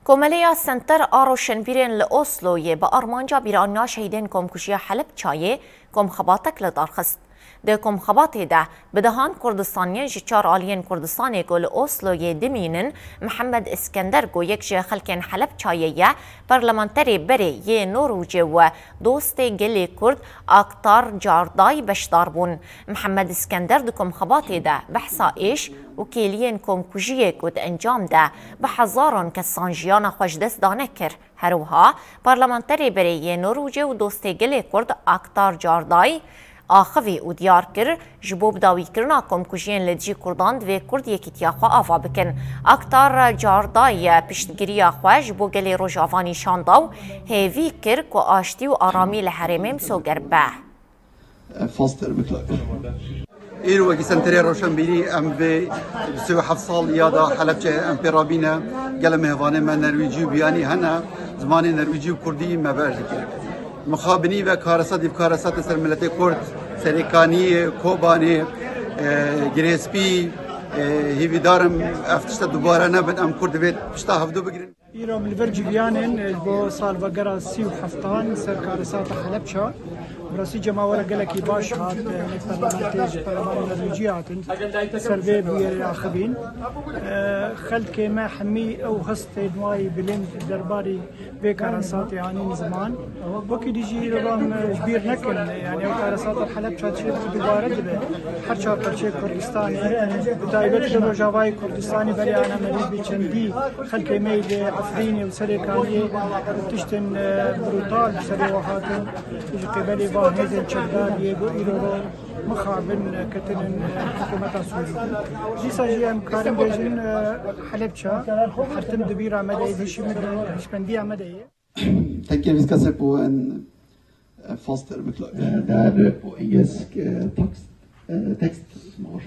کوملیا سنتر آروشنبیرین لأوسلوی با آرمانجا بیرانیا شهیدین کمکشی حلب چایه کم خباتک لدارخست. ده کم خباته ده بدهان کردستانی جچار آلین کردستانی گل اوسلوی دمینن محمد اسکندر گو یک جه خلکن حلب چایه پارلمانتری بری یه نوروجه و دوست گلی کرد اکتار جاردای بشدار بون. محمد اسکندر ده کم خباته ده بحثا ایش و کلین کم کجیه گود انجام ده به هزاران کسان جیان خوشدست دانه کر. هروها پارلمانتری بری یه نوروجه و دوست گلی کرد اکتار جاردای آخوی و دیار کر جبوب داوی کرنا کم کجین لدجی کردان دوی کرد یکیتیا خواه آفا بکن. اکتار جاردای پشتگیری خواه جبو گلی روش آفانی شانداو هیوی کر که آشتی و آرامی لحرمیم سوگر به. فاستر بکلاکر. ایرو وکی سنتری روشنبیری ام به 37 سال یادا حلب چه ام پیرابینه گل مهوانه من نرویجی بیانی هنه زمان نرویجی و کردی مبارزی کرد. مخابنی و کارسات کارسات سر ملت کرد سریکانی کوبانی گریسپی هیوی دارم افتشت دوباره نبود ام کرد بیت پشتا هفدو بگیریم. ایران ملورجی بیانن با سال وگرا 37 سر کارسات حلب شد. براسي جماعة قالك باش هات البرلمانتيج برلمان النرويجي هاتن سربي بيراخبين خلت كما حمي او هست نواي بلند درباري بكارسات يعني زمان وكي ديجي ربان كبير نكن يعني او كارسات الحلب شات شيء دوباره دبه هر شاطر شيء كردستاني دايبت روجاواي كردستاني بري انا مريض بچندي خلت كما افريني وسريكاني تشتن بروتال سري وهاتن قبلي هذا الشباب يجوا إيرو مخابن كتن حكومة سوريا. جيسا جيم كارم بيجن حلبشة حرتم دبير عمدي دشي من هشبندي عمدي. Tänker vi ska se på en faster beklagelse. Där på engelsk text som har